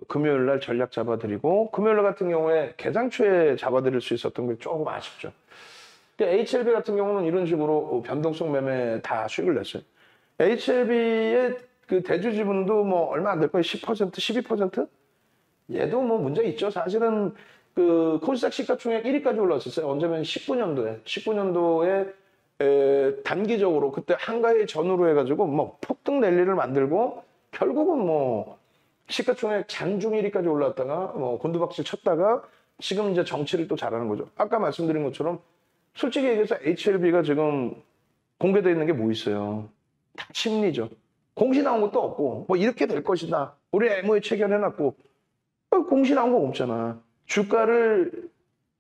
금요일 날 전략 잡아드리고 금요일 날 같은 경우에 개장초에 잡아드릴 수 있었던 게 조금 아쉽죠. HLB 같은 경우는 이런 식으로 변동성 매매 다 수익을 냈어요. HLB의 그 대주 지분도 뭐 얼마 안 될 거예요. 10%, 12%? 얘도 뭐 문제 있죠. 사실은 그 코스닥 시가총액 1위까지 올라왔었어요. 언제면 19년도에. 19년도에 단기적으로 그때 한가위 전후로 해가지고 뭐 폭등 랠리를 만들고 결국은 뭐 시가총액 장중 1위까지 올라왔다가 뭐 곤두박질 쳤다가 지금 이제 정치를 또 잘하는 거죠. 아까 말씀드린 것처럼 솔직히 얘기해서 HLB가 지금 공개되어 있는 게 뭐 있어요? 다 심리죠. 공시 나온 것도 없고 뭐 이렇게 될 것이다. 우리 MOE 체결해놨고 공시 나온 거 없잖아. 주가를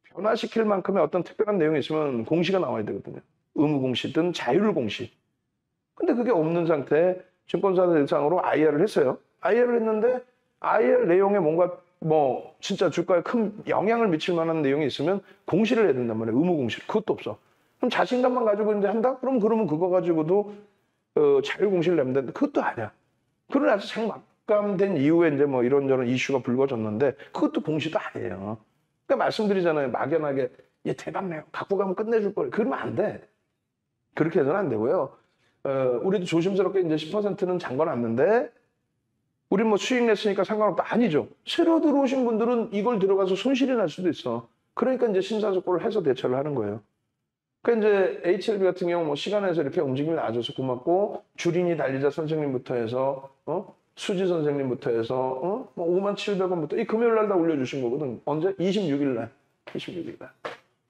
변화시킬 만큼의 어떤 특별한 내용이 있으면 공시가 나와야 되거든요. 의무 공시든 자율 공시. 근데 그게 없는 상태에 증권사들 대상으로 IR을 했어요. IR을 했는데 IR 내용에 뭔가 뭐 진짜 주가에 큰 영향을 미칠 만한 내용이 있으면 공시를 해야 된단 말이에요. 의무 공시. 그것도 없어. 그럼 자신감만 가지고 이제 한다? 그러면 그거 가지고도 자율 공시를 내면 되는데 그것도 아니야. 그러나 아주 생막감된 이후에 이제 뭐 이런저런 이슈가 불거졌는데 그것도 공시도 아니에요. 그러니까 말씀드리잖아요. 막연하게 얘 대박 내요. 갖고 가면 끝내줄 거예요. 그러면 안 돼. 그렇게 해서는 안 되고요. 우리도 조심스럽게 이제 10%는 잠궈놨는데 우리 뭐 수익 냈으니까 상관없다. 아니죠. 새로 들어오신 분들은 이걸 들어가서 손실이 날 수도 있어. 그러니까 이제 심사숙고를 해서 대처를 하는 거예요. 그러니까 이제 HLB 같은 경우 뭐 시간에서 이렇게 움직임이 나아져서 고맙고 주린이 달리자 선생님부터 해서 수지 선생님부터 해서 뭐 57,000원부터 이 금요일 날 다 올려주신 거거든. 언제? 26일 날. 26일 날.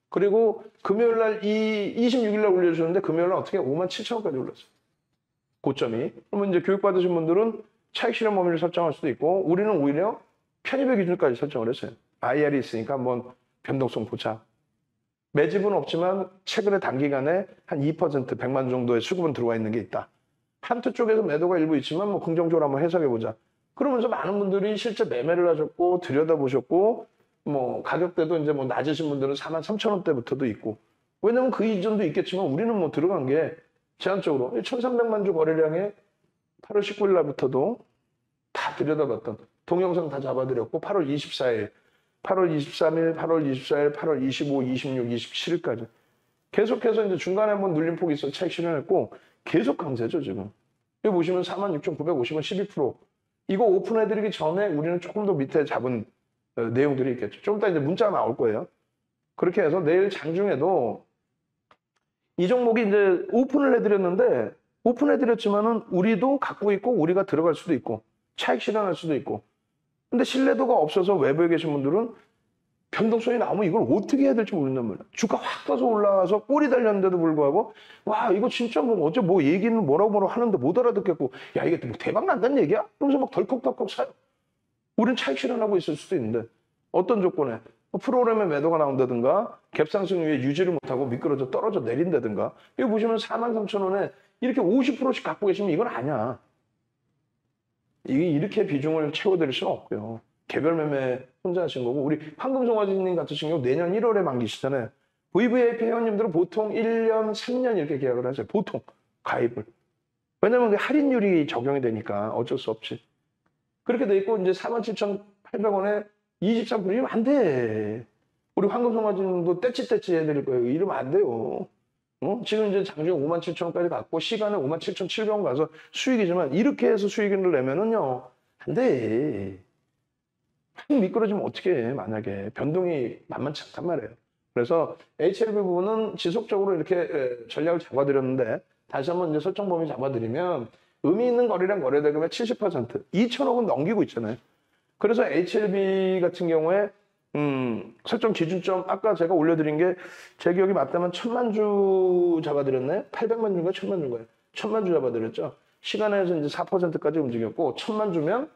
그리고 금요일 날 26일 날 올려주셨는데 금요일 날 어떻게 57,000원까지 올랐어요. 고점이. 그러면 이제 교육받으신 분들은 차익 실현 범위를 설정할 수도 있고 우리는 오히려 편입의 기준까지 설정을 했어요. IR이 있으니까 한번 변동성 보자. 매집은 없지만 최근에 단기간에 한 2%, 100만 정도의 수급은 들어와 있는 게 있다. 한트 쪽에서 매도가 일부 있지만 뭐 긍정적으로 한번 해석해보자. 그러면서 많은 분들이 실제 매매를 하셨고 들여다보셨고 뭐 가격대도 이제 뭐 낮으신 분들은 43,000원대부터도 있고 왜냐면 그 이전도 있겠지만 우리는 뭐 들어간 게 제한적으로 1,300만 주 거래량에 8월 19일 날부터도 다 들여다봤던 동영상 다 잡아드렸고 8월 24일, 8월 23일, 8월 24일, 8월 25, 26, 27일까지 계속해서 이제 중간에 한번 눌림폭이 있어 차익 실현했고 계속 강세죠 지금. 여기 보시면 46,950원 12%. 이거 오픈해드리기 전에 우리는 조금 더 밑에 잡은 내용들이 있겠죠. 좀 이따 이제 문자가 나올 거예요. 그렇게 해서 내일 장중에도 이 종목이 이제 오픈을 해드렸는데 오픈해드렸지만은 우리도 갖고 있고 우리가 들어갈 수도 있고 차익 실현할 수도 있고 근데 신뢰도가 없어서 외부에 계신 분들은 변동성이 나오면 이걸 어떻게 해야 될지 모른단 말이야. 주가 확 떠서 올라와서 꼬리 달렸는데도 불구하고 와 이거 진짜 뭐 어째 뭐 얘기는 뭐라고 하는데 못 알아듣겠고 야 이게 뭐 대박 난다는 얘기야? 그러면서 막 덜컥덜컥 사요. 우린 차익 실현하고 있을 수도 있는데 어떤 조건에 프로그램에 매도가 나온다든가 갭상승 위에 유지를 못하고 미끄러져 떨어져 내린다든가 여기 보시면 43,000원에 이렇게 50%씩 갖고 계시면 이건 아니야. 이게 이렇게 비중을 채워드릴 수는 없고요. 개별 매매 혼자 하신 거고 우리 황금송아지님 같으신 경우 내년 1월에 만기시잖아요. VVIP 회원님들은 보통 1년, 3년 이렇게 계약을 하세요. 보통 가입을. 왜냐면 할인율이 적용이 되니까 어쩔 수 없지. 그렇게 돼 있고 이제 47,800원에 23%이면 안 돼. 우리 황금송아지님도 떼찌떼찌 해드릴 거예요. 이러면 안 돼요. 지금 이제 장중에 57,000원까지 갔고 시간에 57,700원 가서 수익이지만 이렇게 해서 수익을 내면은요 안 돼. 확 미끄러지면 어떻게 해 만약에 변동이 만만치 않단 말이에요. 그래서 HLB 부분은 지속적으로 이렇게 전략을 잡아드렸는데 다시 한번 이제 설정 범위 잡아드리면 의미 있는 거래량 거래대금의 70% 2,000억은 넘기고 있잖아요. 그래서 HLB 같은 경우에 설정 기준점 아까 제가 올려드린 게 제 기억이 맞다면 1,000만 주 잡아드렸나요? 800만 주인가 1,000만 주인가요? 1,000만 주 잡아드렸죠. 시간에서 이제 4%까지 움직였고 1,000만 주면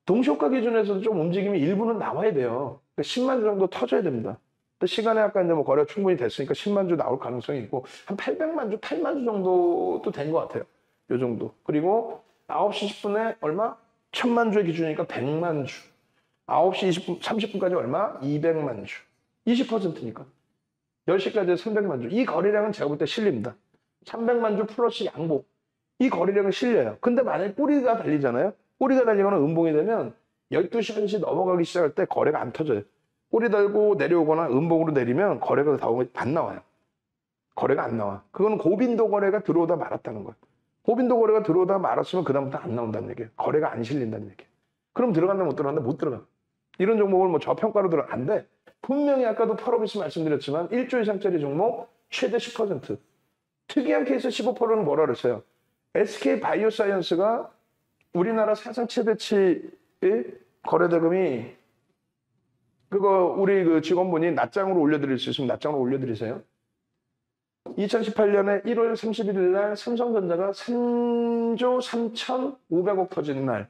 동시효과 기준에서도 좀 움직임이 일부는 나와야 돼요. 그러니까 10만 주 정도 터져야 됩니다. 근데 시간에 아까 이제 뭐 거래가 충분히 됐으니까 10만 주 나올 가능성이 있고 한 800만 주, 8만 주 정도도 된 것 같아요. 요 정도. 그리고 9시 10분에 얼마? 1,000만 주의 기준이니까 100만 주. 9시 20분, 30분까지 얼마? 200만 주. 20%니까. 10시까지 300만 주. 이 거래량은 제가 볼 때 실립니다. 300만 주 플러스 양복. 이 거래량은 실려요. 근데 만약에 꼬리가 달리잖아요. 꼬리가 달리거나 음봉이 되면 12시, 1시 넘어가기 시작할 때 거래가 안 터져요. 꼬리 달고 내려오거나 음봉으로 내리면 거래가 안 나와요. 거래가 안 나와. 그건 고빈도 거래가 들어오다 말았다는 거예요. 고빈도 거래가 들어오다 말았으면 그다음부터 안 나온다는 얘기예요. 거래가 안 실린다는 얘기예요. 그럼 들어간다 못 들어간다? 못 들어가. 이런 종목을 뭐 저평가로 들어 안 돼. 분명히 아까도 펄어비스 말씀드렸지만 1조 이상짜리 종목 최대 10%. 특이한 케이스 15%는 뭐라 그랬어요? SK 바이오사이언스가 우리나라 사상 최대치의 거래대금이 그거 우리 그 직원분이 낱장으로 올려드릴 수 있으면 낱장으로 올려드리세요. 2018년에 1월 31일 날 삼성전자가 3조 3,500억 터지는 날,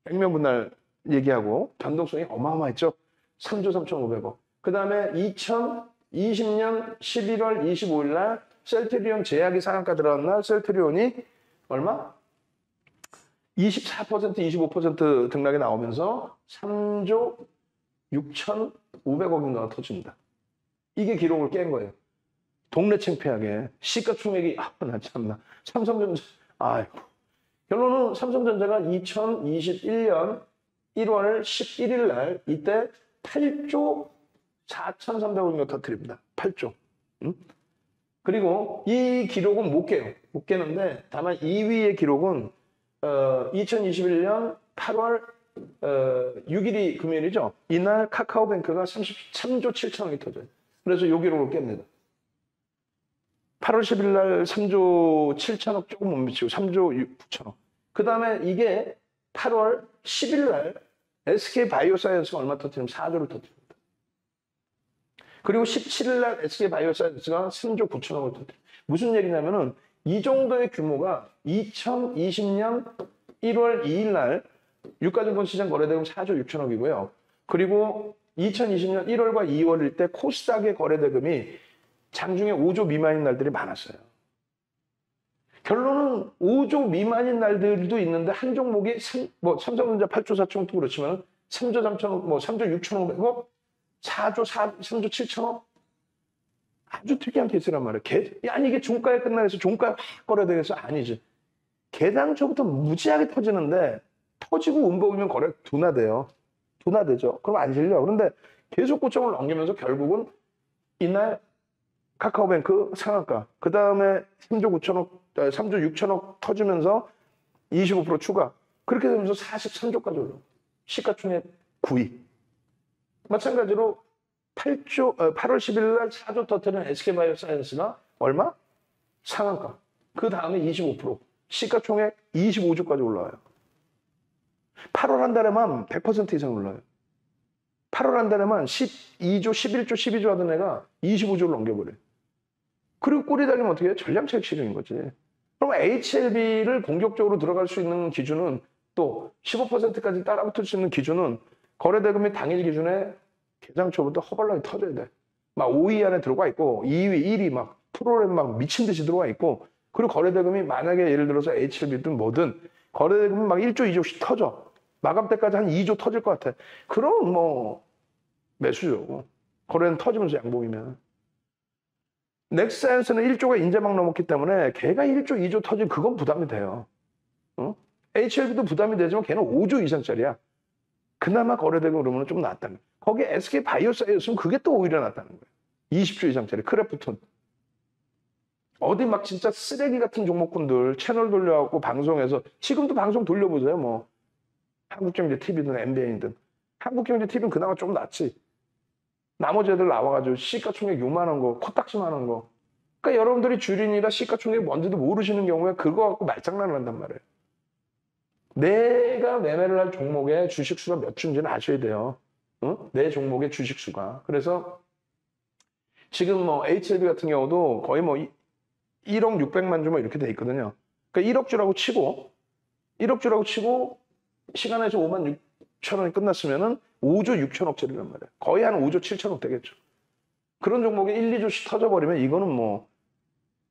백면분 날 얘기하고 변동성이 어마어마했죠. 3조 3,500억. 그 다음에 2020년 11월 25일 날 셀트리온 제약이 상한가 들어간 날 셀트리온이 얼마? 24%, 25% 등락이 나오면서 3조 6,500억인가가 터집니다. 이게 기록을 깬 거예요. 동네 창피하게 시가총액이 나 참나 삼성전자 아이고 결론은 삼성전자가 2021년 1월 11일 날 이때 8조 4,300억인가 터뜨립니다. 8조. 그리고 이 기록은 못 깨요. 못 깨는데 다만 2위의 기록은 2021년 8월 6일이 금요일이죠. 이날 카카오뱅크가 33조 7천억이 터져요. 그래서 이 기록을 깹니다. 8월 10일 날 3조 7천억 조금 못 미치고 3조 9천억. 그 다음에 이게 8월 10일 날 SK 바이오사이언스가 얼마 터뜨리면 4조를 터뜨립니다. 그리고 17일 날 SK 바이오사이언스가 3조 9천억을 터뜨립니다. 무슨 얘기냐면은 이 정도의 규모가 2020년 1월 2일 날 유가증권 시장 거래대금 4조 6천억이고요. 그리고 2020년 1월과 2월일 때 코스닥의 거래대금이 장중에 5조 미만인 날들이 많았어요. 결론은 5조 미만인 날들도 있는데 한 종목이 삼성전자 8조 4천억도 그렇지만 3조 3천억, 3조 6천억, 4조 3조 7천억 아주 특이한 케이스란 말이에요. 아니 이게 종가에 끝나서 종가에 확 거래되겠어? 아니지. 개당초부터 무지하게 터지는데 터지고 음봉이면 거래 둔화돼요. 둔화되죠. 그럼 안 실려. 그런데 계속 고점을 넘기면서 결국은 이날 카카오뱅크 상한가, 그 다음에 3조 6천억 터지면서 25% 추가. 그렇게 되면서 43조까지 올라. 시가총액 9위. 마찬가지로 8월 10일 날 4조 터트린 SK바이오사이언스가 얼마? 상한가. 그 다음에 25%. 시가총액 25조까지 올라와요. 8월 한 달에만 100% 이상 올라요. 8월 한 달에만 12조, 11조, 12조 하던 애가 25조를 넘겨버려요. 그리고 꼬리 달리면 어떻게 해요? 전량차익 실현인 거지. 그럼 HLB를 공격적으로 들어갈 수 있는 기준은 또 15%까지 따라붙을 수 있는 기준은 거래대금이 당일 기준에 개장 초부터 허벌나게 터져야 돼. 막 5위 안에 들어가 있고 2위, 1위 막 프로그램 막 미친 듯이 들어가 있고 그리고 거래대금이 만약에 예를 들어서 HLB든 뭐든 거래대금이 막 1조, 2조씩 터져. 마감 때까지 한 2조 터질 것 같아. 그럼 뭐 매수죠. 거래는 터지면서 양봉이면. 넥사이언스는 1조가 이제 막 넘었기 때문에 걔가 1조, 2조 터지면 그건 부담이 돼요. HLB도 부담이 되지만 걔는 5조 이상짜리야. 그나마 거래되고 그러면 좀 낫다는 거예요. 거기에 SK 바이오사이언스는 그게 또 오히려 낫다는 거예요. 20조 이상짜리 크래프톤. 어디 막 진짜 쓰레기 같은 종목군들 채널 돌려갖고 방송에서 지금도 방송 돌려보세요. 뭐 한국경제TV든 MBN이든 한국경제TV는 그나마 좀 낫지. 나머지 애들 나와가지고 시가총액 요만한 거, 코딱지만한 거. 그러니까 여러분들이 주린이라 시가총액 뭔지도 모르시는 경우에 그거 갖고 말장난을 한단 말이에요. 내가 매매를 할 종목의 주식수가 몇 주인지는 아셔야 돼요. 내 종목의 주식수가. 그래서 지금 뭐 HLB 같은 경우도 거의 뭐 1억 600만 주 뭐 이렇게 돼 있거든요. 그러니까 1억 주라고 치고 1억 주라고 치고 시간에서 5만 6천 원이 끝났으면은 5조 6천억짜리란 말이에요. 거의 한 5조 7천억 되겠죠. 그런 종목이 1, 2조씩 터져버리면 이거는 뭐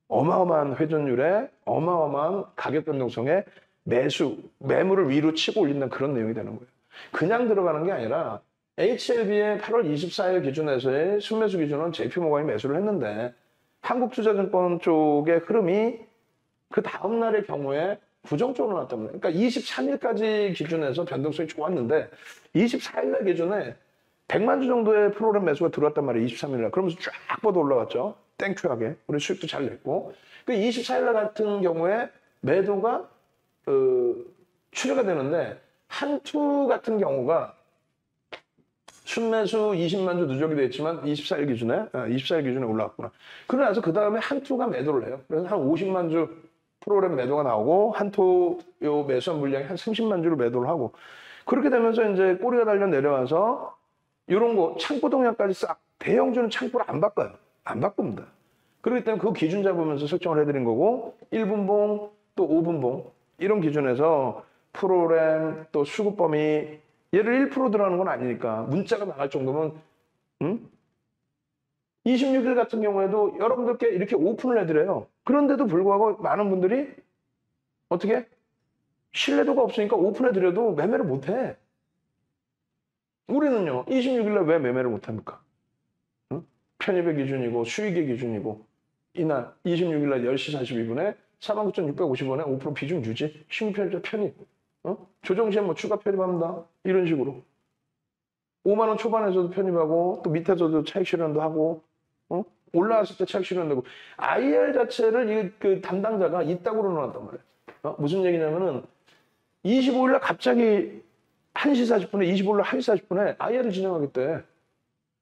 어마어마한 회전율에 어마어마한 가격 변동성에 매물을 위로 치고 올린다는 그런 내용이 되는 거예요. 그냥 들어가는 게 아니라 HLB의 8월 24일 기준에서의 순매수 기준은 JP모건이 매수를 했는데 한국투자증권 쪽의 흐름이 그 다음 날의 경우에 부정적으로 나왔단 말이에요. 그러니까 23일까지 기준에서 변동성이 좋았는데 24일날 기준에 100만 주 정도의 프로그램 매수가 들어왔단 말이에요. 23일날. 그러면서 쫙 뻗어 올라갔죠. 땡큐하게. 우리 수익도 잘 냈고. 그 24일날 같은 경우에 매도가 출회가 되는데 한투 같은 경우가 순매수 20만 주 누적이 됐지만 24일 기준에 올라왔구나. 그러고 나서 그 다음에 한투가 매도를 해요. 그래서 한 50만 주 프로그램 매도가 나오고 한투 요 매수한 물량이 한 30만 주를 매도를 하고 그렇게 되면서 이제 꼬리가 달려 내려와서 이런 거 창고 동향까지 싹 대형주는 창고를 안 바꿔요. 안 바꿉니다. 그렇기 때문에 그 기준 잡으면서 설정을 해드린 거고 1분봉 또 5분봉 이런 기준에서 프로그램 또 수급 범위 얘를 1% 들어가는 건 아니니까 문자가 나갈 정도면 26일 같은 경우에도 여러분들께 이렇게 오픈을 해드려요. 그런데도 불구하고 많은 분들이 어떻게? 신뢰도가 없으니까 오픈해드려도 매매를 못해. 우리는요. 26일날 왜 매매를 못합니까? 편입의 기준이고 수익의 기준이고 이날 26일날 10시 42분에 49,650원에 5% 비중 유지. 신규 편입자 편입. 조정 시에 뭐 추가 편입합니다. 이런 식으로. 5만 원 초반에서도 편입하고 또 밑에서도 차익 실현도 하고 올라왔을 때 차익 실현되고 IR 자체를 그 담당자가 이따구로 넣어놨단 말이에요. 무슨 얘기냐면은 25일날 갑자기 1시 40분에 25일날 1시 40분에 IR을 진행하겠대.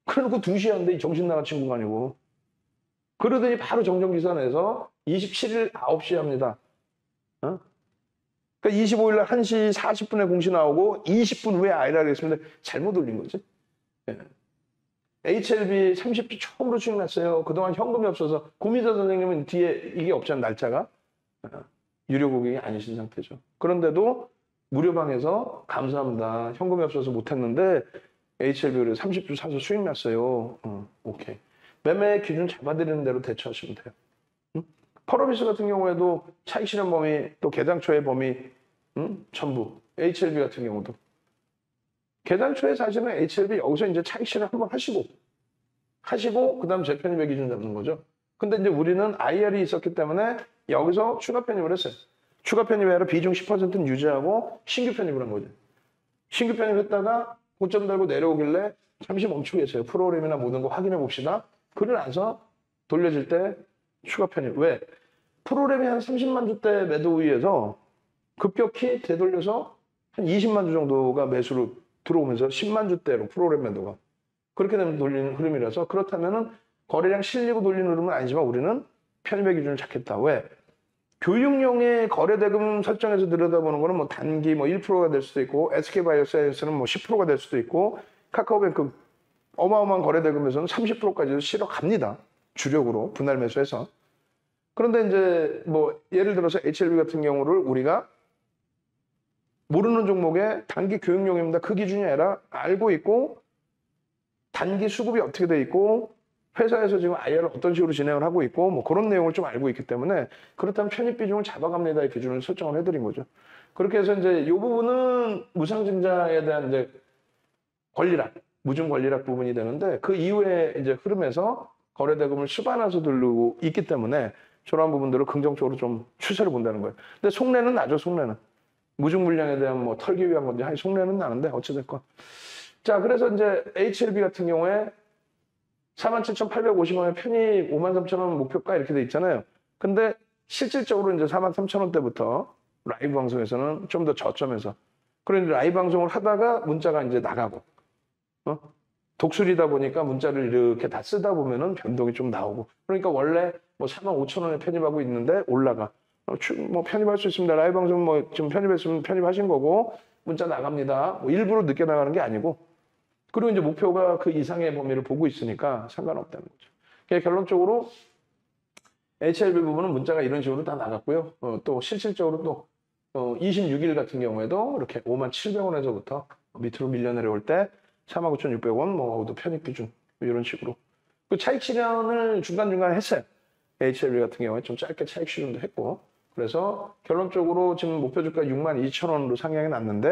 그래놓고 2시에 하는데 정신 나간 친구가 아니고 그러더니 바로 정정기사 내서 27일 9시에 합니다. 그러니까 25일날 1시 40분에 공시 나오고 20분 후에 IR 하겠습니다. 잘못 올린 거지. 예. HLB 30주 처음으로 수익 났어요. 그동안 현금이 없어서 고민자 선생님은 뒤에 이게 없잖아요. 날짜가. 유료 고객이 아니신 상태죠. 그런데도 무료방에서 감사합니다. 현금이 없어서 못했는데 HLB 그래서 30주 사서 수익 났어요. 오케이. 매매 기준 잡아드리는 대로 대처하시면 돼요. 펄어비스 같은 경우에도 차익 실현 범위 또 개장초의 범위 전부 HLB 같은 경우도 개장초에 사실은 HLB 여기서 이제 차익 실현 한번 하시고 그다음 재편입의 기준 잡는 거죠. 근데 이제 우리는 IR이 있었기 때문에 여기서 추가 편입을 했어요. 추가 편입이 아니라 비중 10%는 유지하고 신규 편입을 한 거죠. 신규 편입했다가 고점 달고 내려오길래 잠시 멈추고 계세요. 프로그램이나 모든 거 확인해 봅시다. 그러고 나서 돌려질 때 추가 편입. 왜? 프로그램이 한 30만 주대 매도 우위에서 급격히 되돌려서 한 20만 주 정도가 매수로 들어오면서 10만 주대로 프로그램 매도가. 그렇게 되면 돌리는 흐름이라서 그렇다면은 거래량 실리고 돌리는 흐름은 아니지만 우리는 편입의 기준을 잡겠다. 왜? 교육용의 거래대금 설정에서 들여다보는 거는 뭐 단기 뭐 1%가 될 수도 있고 SK바이오사이언스는 뭐 10%가 될 수도 있고 카카오뱅크 어마어마한 거래대금에서는 30%까지도 실어 갑니다. 주력으로 분할 매수해서. 그런데 이제 뭐 예를 들어서 HLB 같은 경우를 우리가 모르는 종목에 단기 교육용입니다. 그 기준이 아니라 알고 있고 단기 수급이 어떻게 돼 있고 회사에서 지금 IR을 어떤 식으로 진행을 하고 있고 뭐 그런 내용을 좀 알고 있기 때문에 그렇다면 편입 비중을 잡아갑니다의 기준을 설정을 해드린 거죠. 그렇게 해서 이제 이 부분은 무상증자에 대한 이제 권리락, 무중 권리락 부분이 되는데 그 이후에 이제 흐름에서 거래대금을 수반해서 들고 있기 때문에 저런 부분들을 긍정적으로 좀 추세를 본다는 거예요. 근데 속내는 나죠, 속내는. 무중 물량에 대한 뭐 털기 위한 건지 속내는 나는데 어찌됐건. 자, 그래서 이제 HLB 같은 경우에 47,850원에 편입 53,000원 목표가 이렇게 돼 있잖아요. 근데 실질적으로 이제 43,000원대부터 라이브 방송에서는 좀 더 저점에서 그런데 라이브 방송을 하다가 문자가 이제 나가고 독수리다 보니까 문자를 이렇게 다 쓰다 보면은 변동이 좀 나오고 그러니까 원래 뭐 45,000원에 편입하고 있는데 올라가 뭐 편입할 수 있습니다. 라이브 방송 뭐 지금 편입했으면 편입하신 거고 문자 나갑니다. 뭐 일부러 늦게 나가는 게 아니고 그리고 이제 목표가 그 이상의 범위를 보고 있으니까 상관없다는 거죠. 그러니까 결론적으로 HLB 부분은 문자가 이런 식으로 다 나갔고요. 또 실질적으로 또 26일 같은 경우에도 이렇게 57,000원에서부터 밑으로 밀려 내려올 때 49,600원 뭐 편입 기준 이런 식으로 그 차익 실현을 중간중간 했어요. HLB 같은 경우에 좀 짧게 차익 실현도 했고 그래서 결론적으로 지금 목표 주가 62,000원으로 상향이 났는데